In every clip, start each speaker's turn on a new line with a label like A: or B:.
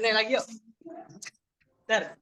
A: Aneh lagi yuk. Ter.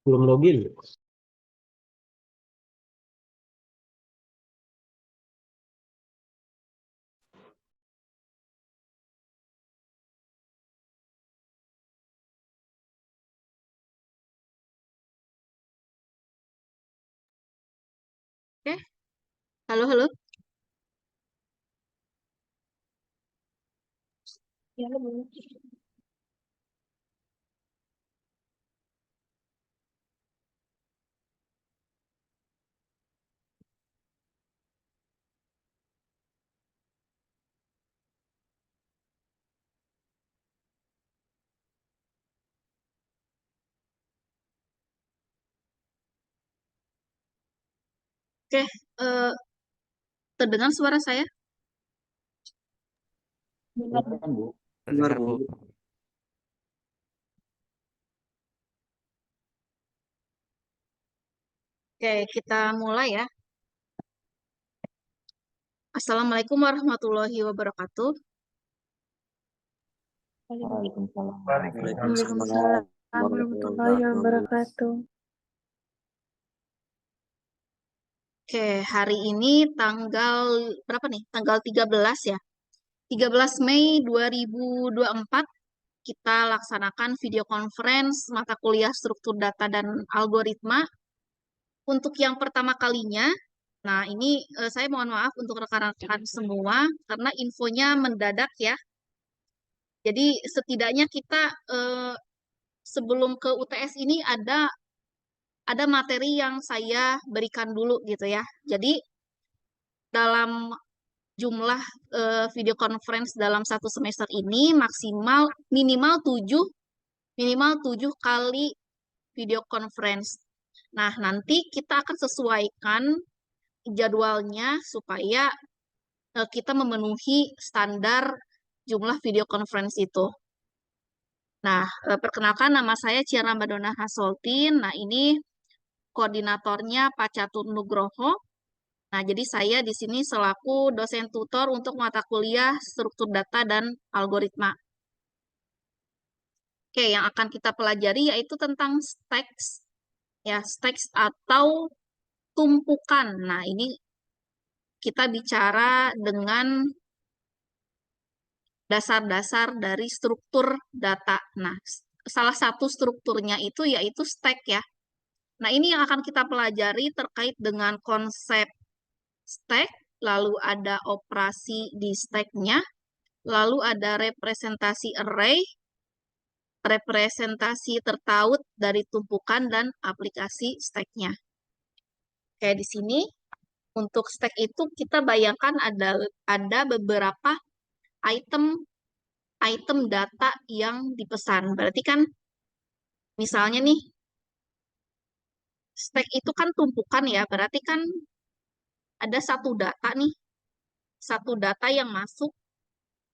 B: Belum login. Oke, halo, halo. Oke, eh, terdengar suara saya?
C: Dengar, Bu.
D: Terdengar, Bu.
B: Oke, kita mulai ya. Assalamualaikum warahmatullahi wabarakatuh.
C: Waalaikumsalam.
D: Waalaikumsalam
C: Warahmatullahi wabarakatuh.
B: Oke, hari ini tanggal berapa nih? Tanggal 13 ya. 13 Mei 2024 kita laksanakan video conference mata kuliah struktur data dan algoritma untuk yang pertama kalinya. Nah, ini saya mohon maaf untuk rekan-rekan semua karena infonya mendadak ya. Jadi setidaknya kita eh, sebelum ke UTS ini ada materi yang saya berikan dulu gitu ya. Jadi dalam jumlah video conference dalam satu semester ini maksimal minimal 7 kali video conference. Nah, nanti kita akan sesuaikan jadwalnya supaya kita memenuhi standar jumlah video conference itu. Nah, perkenalkan nama saya Ciara Madonna Hasoltin. Nah, ini koordinatornya Pak Catur Nugroho. Nah, jadi saya di sini selaku dosen tutor untuk mata kuliah struktur data dan algoritma. Oke, yang akan kita pelajari yaitu tentang stacks, ya, stacks atau tumpukan. Nah, ini kita bicara dengan dasar-dasar dari struktur data. Nah, salah satu strukturnya itu yaitu stack ya. Nah, ini yang akan kita pelajari terkait dengan konsep stack, lalu ada operasi di stacknya, lalu ada representasi array, representasi tertaut dari tumpukan dan aplikasi stacknya. Kayak di sini, untuk stack itu kita bayangkan ada beberapa item item data yang dipesan. Berarti kan misalnya nih, stack itu kan tumpukan ya, berarti kan ada satu data nih, satu data yang masuk,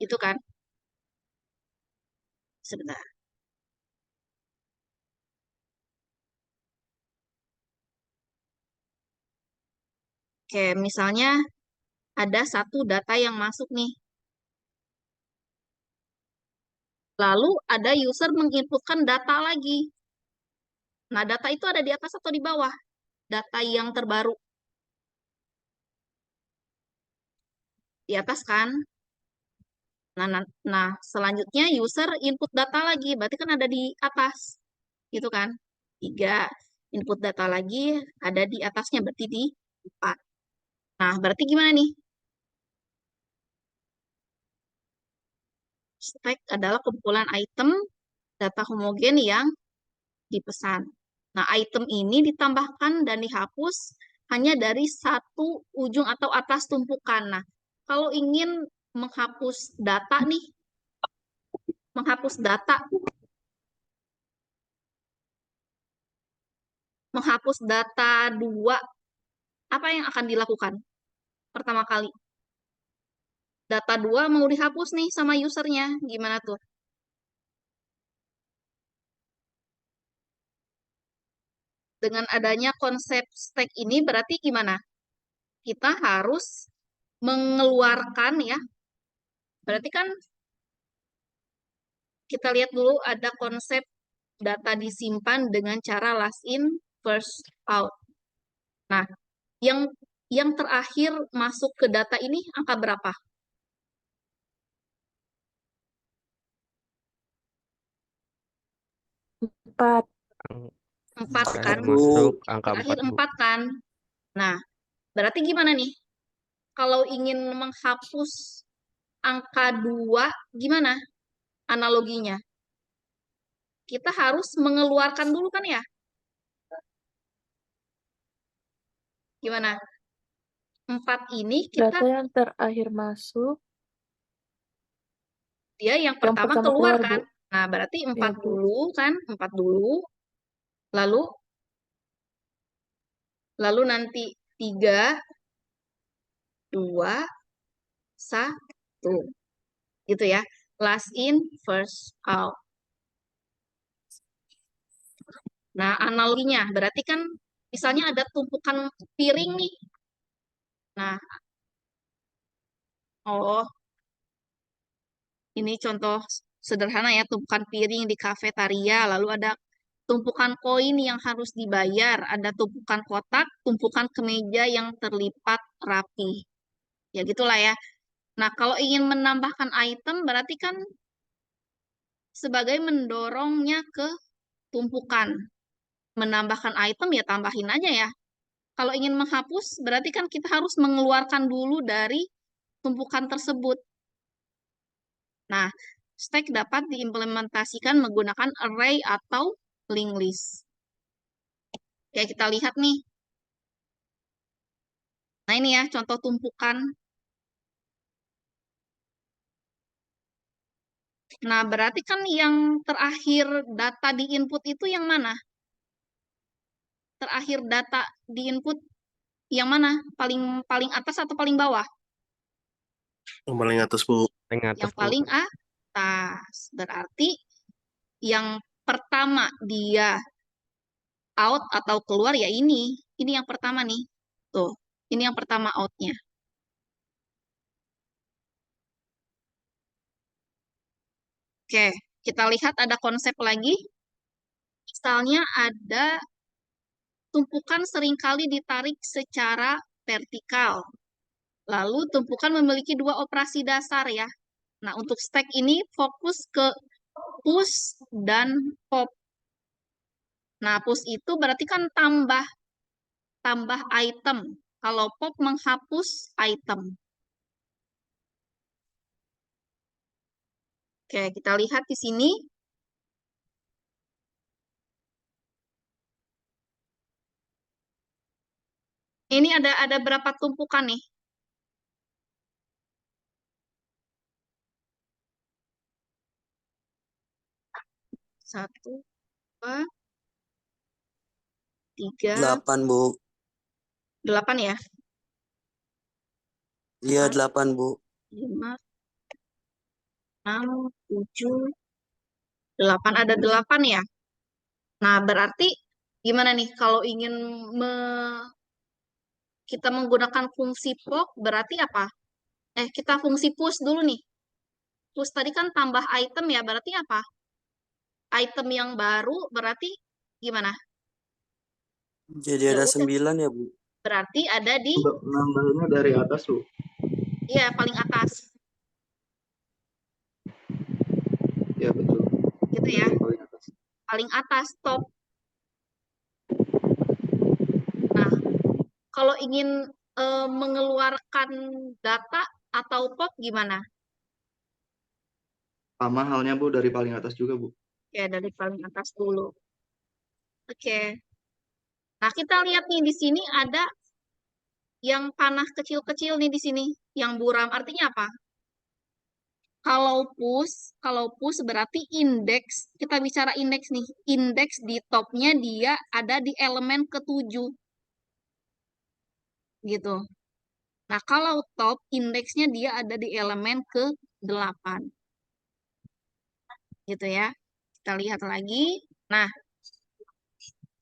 B: itu kan. Sebentar. Oke, misalnya ada satu data yang masuk nih. Lalu ada user menginputkan data lagi. Nah, data itu ada di atas atau di bawah? Data yang terbaru. Di atas kan? Nah, selanjutnya user input data lagi. Berarti kan ada di atas. Gitu kan? 3. Input data lagi ada di atasnya. Berarti di 4. Nah, berarti gimana nih? Stack adalah kumpulan item data homogen yang dipesan. Nah, item ini ditambahkan dan dihapus hanya dari satu ujung atau atas tumpukan. Nah, kalau ingin menghapus data nih, menghapus data, menghapus data 2, apa yang akan dilakukan? Pertama kali, data 2 mau dihapus nih sama usernya. Gimana tuh? Dengan adanya konsep stack ini berarti gimana? Kita harus mengeluarkan ya. Berarti kan kita lihat dulu ada konsep data disimpan dengan cara last in, first out. Nah, yang yang terakhir masuk ke data ini angka berapa?
C: 4.
B: 4 kan?
D: Terakhir
A: Bu.
D: masuk angka
B: Terakhir
D: 4, Bu.
B: 4 kan? Nah, Berarti gimana nih? Kalau ingin menghapus angka 2, gimana analoginya? Kita harus mengeluarkan dulu kan ya? Gimana? 4 ini kita,
C: Data yang terakhir masuk,
B: dia yang
C: yang
B: pertama
C: pertama
B: keluar
C: keluar, Bu.
B: kan? Nah, berarti
C: Ya,
B: 4
C: Bu.
B: dulu kan? 4 dulu. Lalu nanti 3, 2, 1. Gitu ya. Last in, first out. Nah, analoginya berarti kan misalnya ada tumpukan piring nih. Nah, oh, ini contoh sederhana ya, tumpukan piring di kafetaria, lalu ada tumpukan koin yang harus dibayar, ada tumpukan kotak, tumpukan kemeja yang terlipat rapi. Ya gitulah ya. Nah, kalau ingin menambahkan item berarti kan sebagai mendorongnya ke tumpukan. Menambahkan item ya tambahin aja ya. Kalau ingin menghapus berarti kan kita harus mengeluarkan dulu dari tumpukan tersebut. Nah, stack dapat diimplementasikan menggunakan array atau linked list. Oke, kita lihat nih. Nah, ini ya contoh tumpukan. Nah, berarti kan yang terakhir data di input itu yang mana? Terakhir data di input yang mana? Paling paling atas atau paling bawah?
D: Yang paling atas, Bu. Paling atas,
B: Yang
D: Bu.
B: paling atas. Berarti yang pertama dia out atau keluar ya ini. Ini yang pertama nih. Tuh, ini yang pertama outnya. Oke, kita lihat ada konsep lagi. Misalnya ada tumpukan seringkali ditarik secara vertikal. Lalu tumpukan memiliki 2 operasi dasar ya. Nah, untuk stack ini fokus ke push dan pop. Nah, push itu berarti kan tambah item. Kalau pop menghapus item. Oke, kita lihat di sini. Ini ada berapa tumpukan nih? Satu, 2, 3,
D: 8, Bu.
B: 8 ya?
D: Iya, 8, Bu.
B: 5, 6, 7, 8. Ada 8 ya? Nah, berarti gimana nih kalau ingin kita menggunakan fungsi pop berarti apa? Kita fungsi push dulu nih. Push tadi kan tambah item ya, berarti apa? Item yang baru berarti gimana?
D: Jadi
B: Ya
D: ada
B: udah,
D: 9 ya, Bu.
B: berarti ada di
C: Nambahnya dari atas, Bu.
B: ya paling atas.
C: Ya, betul.
B: Gitu ya.
C: Dari paling atas.
B: Paling atas top. Nah, kalau ingin mengeluarkan data atau pop gimana?
C: Sama halnya, Bu, dari paling atas juga, Bu.
B: Ya, dari paling atas dulu. Oke. Nah, kita lihat nih di sini ada yang panah kecil-kecil nih di sini, yang buram. Artinya apa? Kalau push berarti indeks, kita bicara indeks nih. Indeks di topnya dia ada di elemen ke-7. Gitu. Nah, kalau top, indeksnya dia ada di elemen ke-8. Gitu ya. Kita lihat lagi. Nah,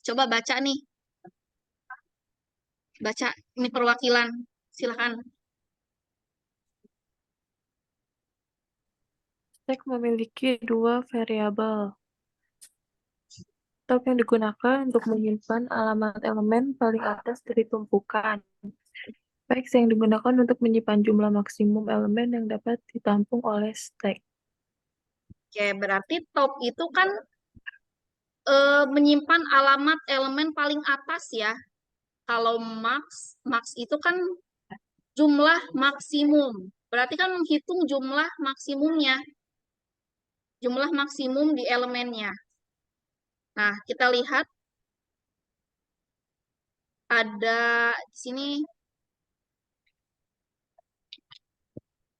B: coba baca nih. Baca ini perwakilan. Silakan.
E: Stack memiliki 2 variabel. Top yang digunakan untuk menyimpan alamat elemen paling atas dari tumpukan. X yang digunakan untuk menyimpan jumlah maksimum elemen yang dapat ditampung oleh stack.
B: Oke, berarti top itu kan menyimpan alamat elemen paling atas ya. Kalau max itu kan jumlah maksimum. Berarti kan menghitung jumlah maksimumnya. Jumlah maksimum di elemennya. Nah, kita lihat ada di sini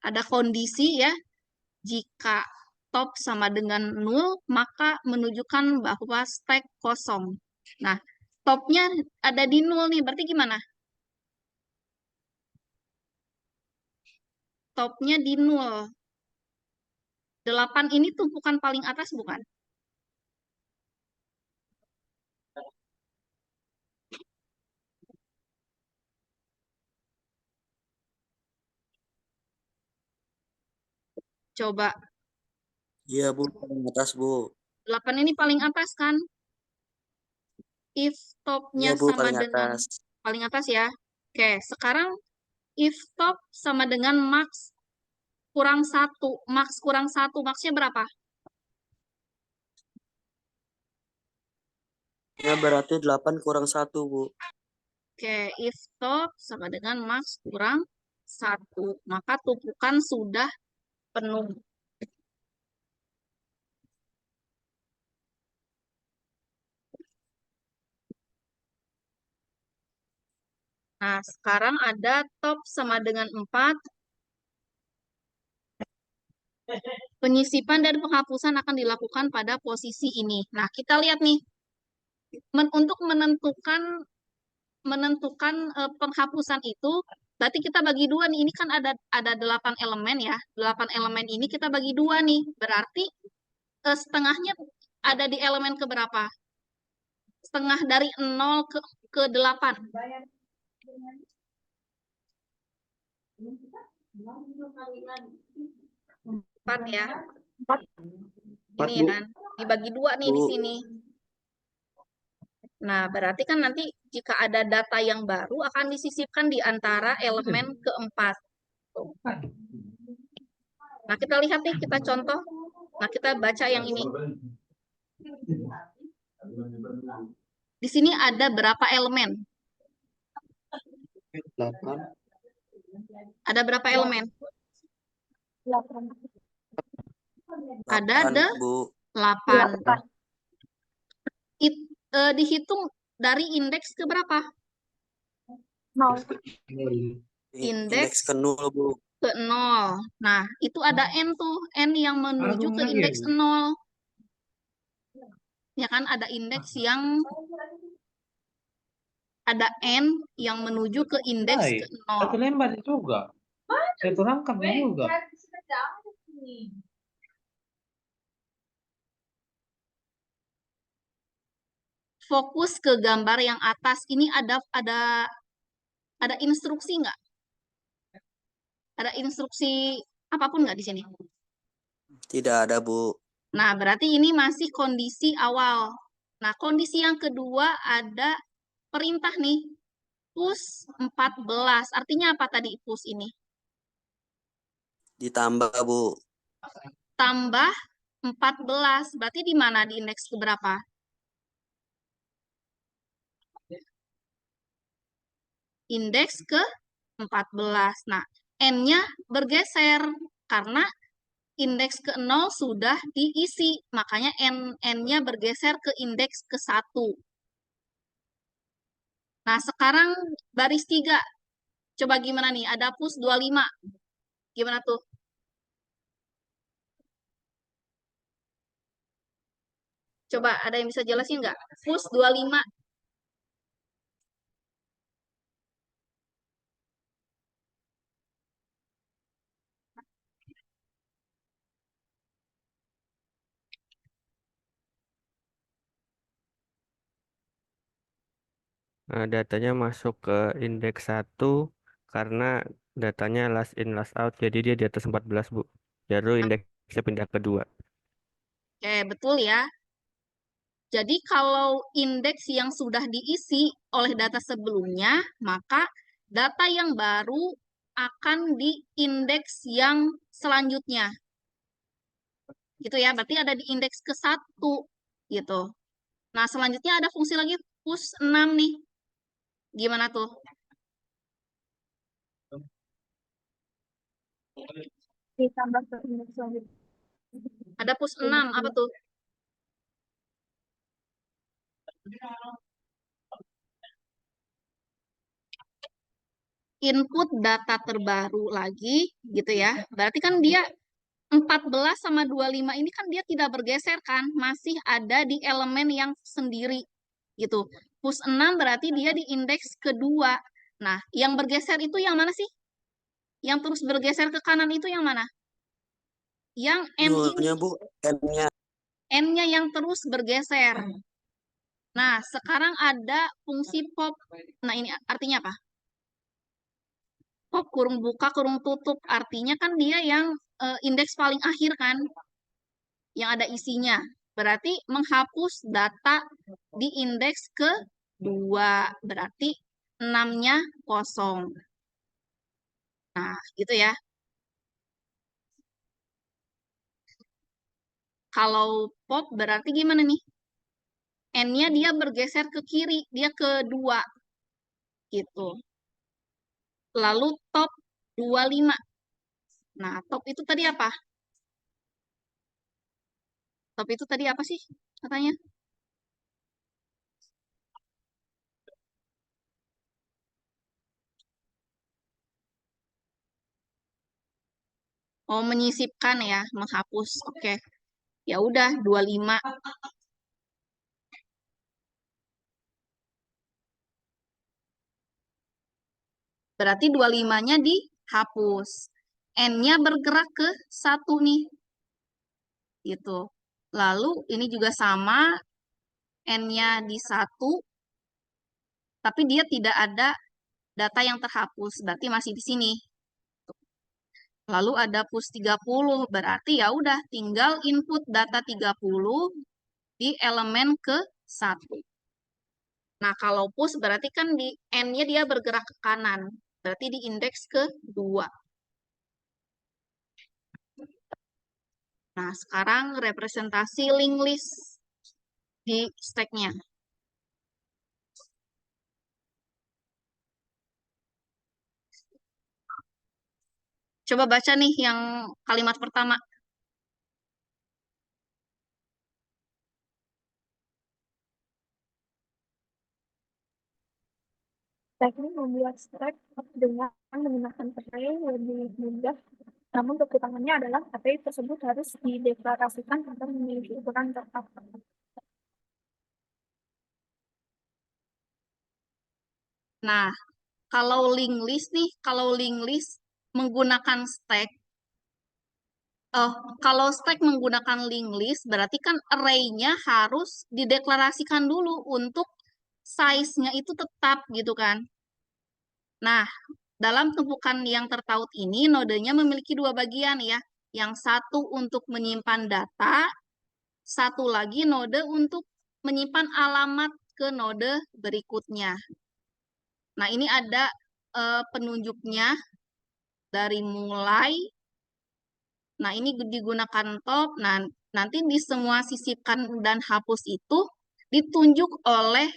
B: ada kondisi ya. Jika top sama dengan 0, maka menunjukkan bahwa stack kosong. Nah, topnya ada di 0 nih, berarti gimana? Topnya di 0. 8 ini tumpukan paling atas bukan? Coba,
F: Iya, Bu. Paling atas, Bu.
B: 8 ini paling atas kan? If topnya
F: Iya, Bu.
B: sama
F: Paling
B: dengan
F: atas.
B: paling atas ya. Oke, sekarang if top sama dengan max kurang 1. Max kurang 1, maxnya berapa?
F: Ya, berarti 8 kurang 1, Bu.
B: Oke, if top sama dengan max kurang 1. Maka tumpukan sudah penuh. Nah, sekarang ada top sama dengan 4. Penyisipan dan penghapusan akan dilakukan pada posisi ini. Nah, kita lihat nih. Untuk menentukan penghapusan itu, berarti kita bagi dua nih. Ini kan ada 8 elemen ya. 8 elemen ini kita bagi dua nih. Berarti setengahnya ada di elemen keberapa? Setengah dari 0 ke 8. 4 ya. Ini kan dibagi dua nih di
F: Bu.
B: sini. Nah, berarti kan nanti jika ada data yang baru akan disisipkan di antara elemen keempat. Nah, kita lihat nih, kita contoh. Nah, kita baca yang ini. Di sini ada berapa elemen?
C: 8.
B: Ada berapa elemen? Ada 8. Dihitung dari indeks ke berapa? Indeks
F: ke 0, Bu.
B: ke 0. Nah, itu ada N tuh. N yang menuju ke indeks 0. Ya kan, ada indeks yang ada N yang menuju ke indeks ke 0.
A: Satu lembar juga. Satu rangkap juga.
B: Fokus ke gambar yang atas. Ini ada instruksi nggak? Ada instruksi apapun nggak di sini?
F: Tidak ada, Bu.
B: Nah, berarti ini masih kondisi awal. Nah, kondisi yang kedua ada perintah nih. Push 14. Artinya apa tadi push ini?
F: Ditambah, Bu.
B: Tambah 14. Berarti di mana? Di indeks keberapa? Indeks ke 14. Nah, N-nya bergeser karena indeks ke 0 sudah diisi. Makanya N-nya bergeser ke indeks ke 1. Nah, sekarang baris 3. Coba gimana nih? Ada push 25. Gimana tuh? Coba ada yang bisa jelasin nggak? Push 25.
G: Datanya masuk ke indeks 1 karena datanya last in last out, jadi dia di atas 14, Bu. Baru indeksnya pindah ke 2.
B: Oke, betul ya. Jadi kalau indeks yang sudah diisi oleh data sebelumnya, maka data yang baru akan di indeks yang selanjutnya. Gitu ya, berarti ada di indeks ke 1 gitu. Nah, selanjutnya ada fungsi lagi push 6 nih. Gimana tuh?
E: Ditambah ke indeks selanjutnya.
B: Ada plus 6, apa tuh? Input data terbaru lagi gitu ya. Berarti kan dia 14 sama 25 ini kan dia tidak bergeser kan, masih ada di elemen yang sendiri gitu. Plus 6 berarti dia di indeks kedua. Nah, yang bergeser itu yang mana sih? Yang terus bergeser ke kanan itu yang mana? Yang M ini,
F: Nolnya Bu, N-nya.
B: N-nya yang terus bergeser. Nah, sekarang ada fungsi pop. Nah, ini artinya apa? Pop kurung buka, kurung tutup. Artinya kan dia yang indeks paling akhir kan, yang ada isinya. Berarti menghapus data di indeks kedua. Berarti 6-nya kosong. Nah, gitu ya. Kalau pop berarti gimana nih? N-nya dia bergeser ke kiri, dia ke 2 gitu. Lalu top 25. Nah, top itu tadi apa? Top itu tadi apa sih katanya? Oh, menyisipkan ya, menghapus. Oke. Ya udah 25. Berarti 25-nya dihapus. N-nya bergerak ke 1 nih. Gitu. Lalu ini juga sama, N-nya di 1, tapi dia tidak ada data yang terhapus, berarti masih di sini. Lalu ada plus 30, berarti ya udah tinggal input data 30 di elemen ke 1. Nah, kalau push berarti kan di N-nya dia bergerak ke kanan, berarti di indeks ke 2. Nah, sekarang representasi linked list di stack-nya. Coba baca nih yang kalimat pertama.
E: Teknik membuat stack dengan menggunakan array lebih mudah, namun kekurangannya adalah array tersebut harus dideklarasikan agar memiliki ukuran tetap.
B: Nah, kalau linked list nih, kalau linked list menggunakan stack, kalau stack menggunakan linked list, berarti kan array-nya harus dideklarasikan dulu untuk size-nya itu tetap gitu kan. Nah, dalam tumpukan yang tertaut ini, nodenya memiliki 2 bagian ya. Yang satu untuk menyimpan data, satu lagi node untuk menyimpan alamat ke node berikutnya. Nah, ini ada penunjuknya dari mulai. Nah, ini digunakan top. Nah, nanti di semua sisipkan dan hapus itu ditunjuk oleh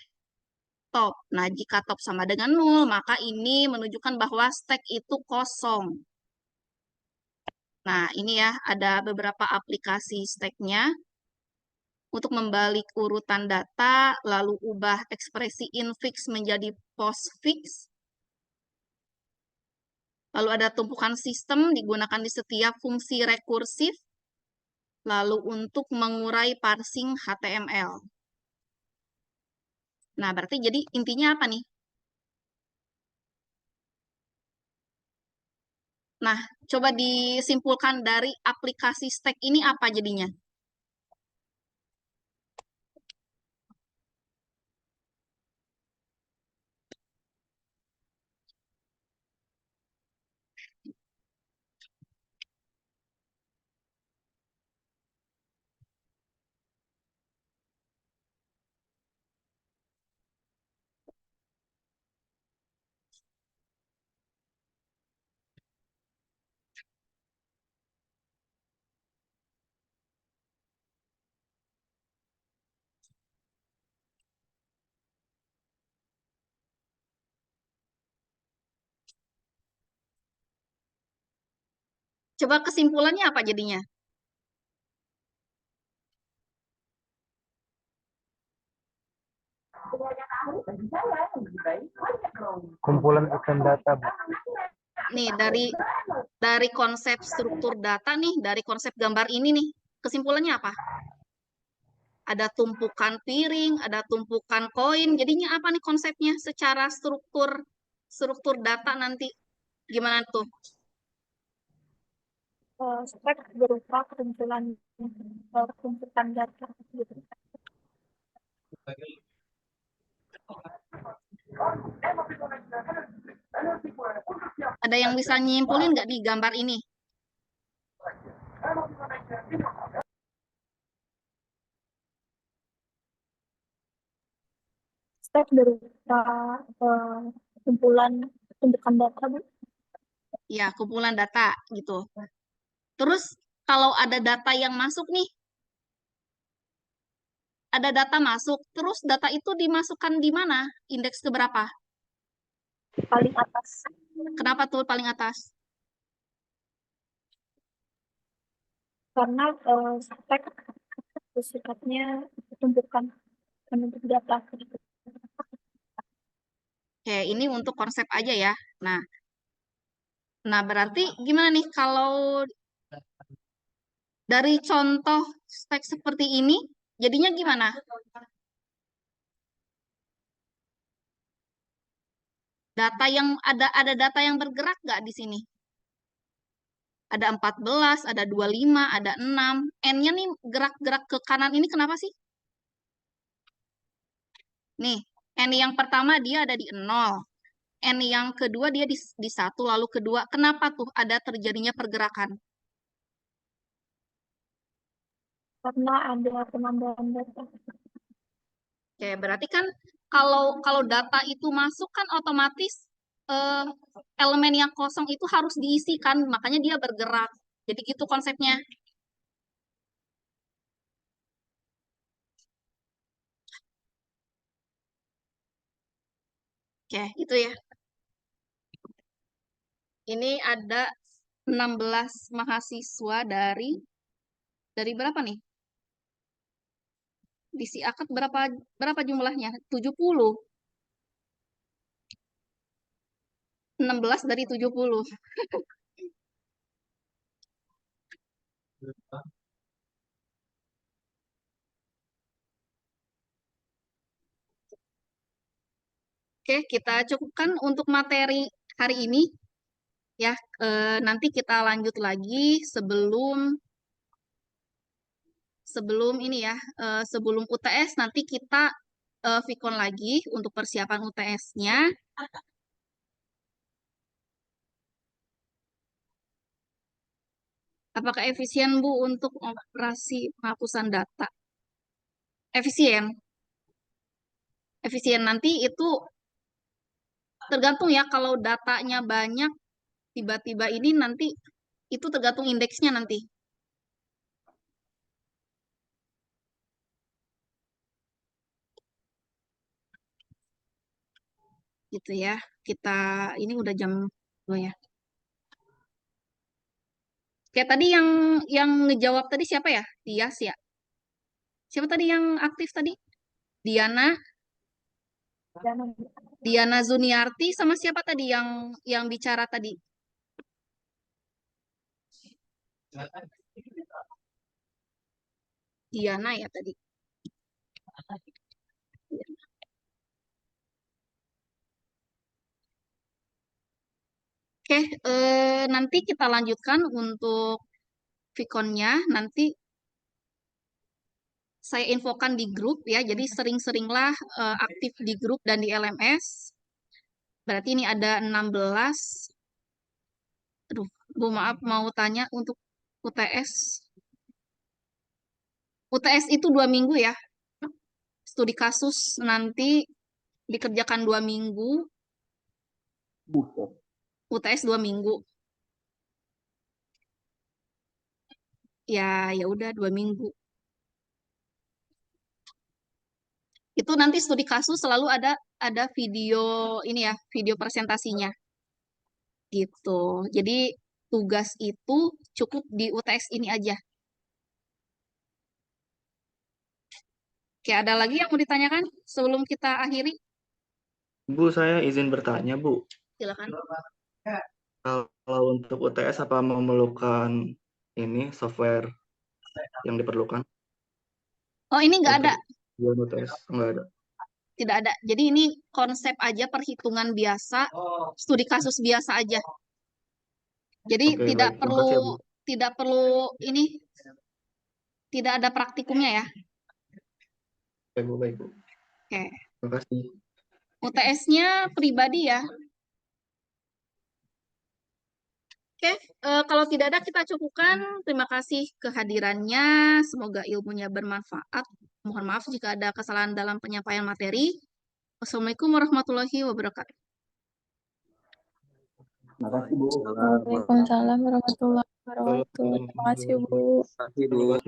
B: top. Nah, jika top sama dengan 0, maka ini menunjukkan bahwa stack itu kosong. Nah, ini ya, ada beberapa aplikasi stack-nya. Untuk membalik urutan data, lalu ubah ekspresi infix menjadi postfix. Lalu ada tumpukan sistem digunakan di setiap fungsi rekursif. Lalu untuk mengurai parsing HTML. Nah, berarti jadi intinya apa nih? Nah, coba disimpulkan dari aplikasi stack ini apa jadinya? Coba kesimpulannya apa jadinya?
A: Kumpulan item data, Bu.
B: Nih, dari konsep struktur data nih, dari konsep gambar ini nih, kesimpulannya apa? Ada tumpukan piring, ada tumpukan koin. Jadinya apa nih konsepnya secara struktur data nanti? Gimana tuh?
E: Spek berupa kumpulan tumpukan data gitu.
B: Ada yang bisa nyimpulin nggak di gambar ini?
E: Spek berupa kumpulan tumpukan data, Bu.
B: Ya, kumpulan data gitu. Terus kalau ada data yang masuk nih, ada data masuk, terus data itu dimasukkan di mana? Indeks keberapa?
E: Paling atas.
B: Kenapa tuh paling atas?
E: Karena spek sifatnya tumpukan untuk data.
B: Oke, ini untuk konsep aja ya. Nah berarti gimana nih kalau dari contoh spek seperti ini, jadinya gimana? Data yang ada data yang bergerak nggak di sini? Ada 14, ada 25, ada 6. N-nya nih gerak-gerak ke kanan ini kenapa sih? Nih, N yang pertama dia ada di 0. N yang kedua dia di 1, lalu kedua. Kenapa tuh ada terjadinya pergerakan?
E: Karena ada penambahan data.
B: Oke, berarti kan kalau data itu masuk kan otomatis eh, elemen yang kosong itu harus diisikan, makanya dia bergerak. Jadi gitu konsepnya. Oke, itu ya. Ini ada 16 mahasiswa dari berapa nih? Di si akad berapa jumlahnya? 70. 16 dari 70. Oke, kita cukupkan untuk materi hari ini. Ya, nanti kita lanjut lagi sebelum ini ya, sebelum UTS nanti kita Vicon lagi untuk persiapan UTS-nya. Apakah efisien, Bu, untuk operasi penghapusan data? Efisien. Efisien nanti itu tergantung ya, kalau datanya banyak, tiba-tiba ini nanti, itu tergantung indeksnya nanti. Gitu ya. Ini udah jam 2 ya. Kayak tadi yang ngejawab tadi siapa ya? Tias ya? Siapa tadi yang aktif tadi? Diana Zuniarti sama siapa tadi yang bicara tadi? Diana ya tadi. Oke, nanti kita lanjutkan untuk Vicon-nya. Nanti saya infokan di grup ya, jadi sering-seringlah aktif di grup dan di LMS. Berarti ini ada 16. Aduh, Bu maaf mau tanya untuk UTS. UTS itu 2 minggu ya. Studi kasus nanti dikerjakan 2 minggu. UTS 2 minggu. Ya udah 2 minggu. Itu nanti studi kasus selalu ada video ini ya, video presentasinya. Gitu. Jadi tugas itu cukup di UTS ini aja. Oke, ada lagi yang mau ditanyakan sebelum kita akhiri?
C: Bu, saya izin bertanya, Bu.
B: Silakan.
C: Kalau untuk UTS apa memerlukan ini software yang diperlukan
B: Oh, ini nggak ada.
C: untuk buat UTS? Enggak ada.
B: Tidak ada. Jadi ini konsep aja perhitungan biasa, studi kasus biasa aja. Jadi
C: Oke,
B: tidak
C: baik. Terima kasih ya, Bu.
B: tidak perlu ini, tidak ada praktikumnya ya.
C: Baik, Bu. Baik, Bu.
B: Oke.
C: Terima kasih.
B: UTS-nya pribadi ya. Oke, kalau tidak ada kita cukupkan. Terima kasih kehadirannya. Semoga ilmunya bermanfaat. Mohon maaf jika ada kesalahan dalam penyampaian materi. Wassalamualaikum warahmatullahi wabarakatuh.
E: Waalaikumsalam warahmatullahi wabarakatuh. Terima kasih, Bu.
F: Terima kasih, Bu.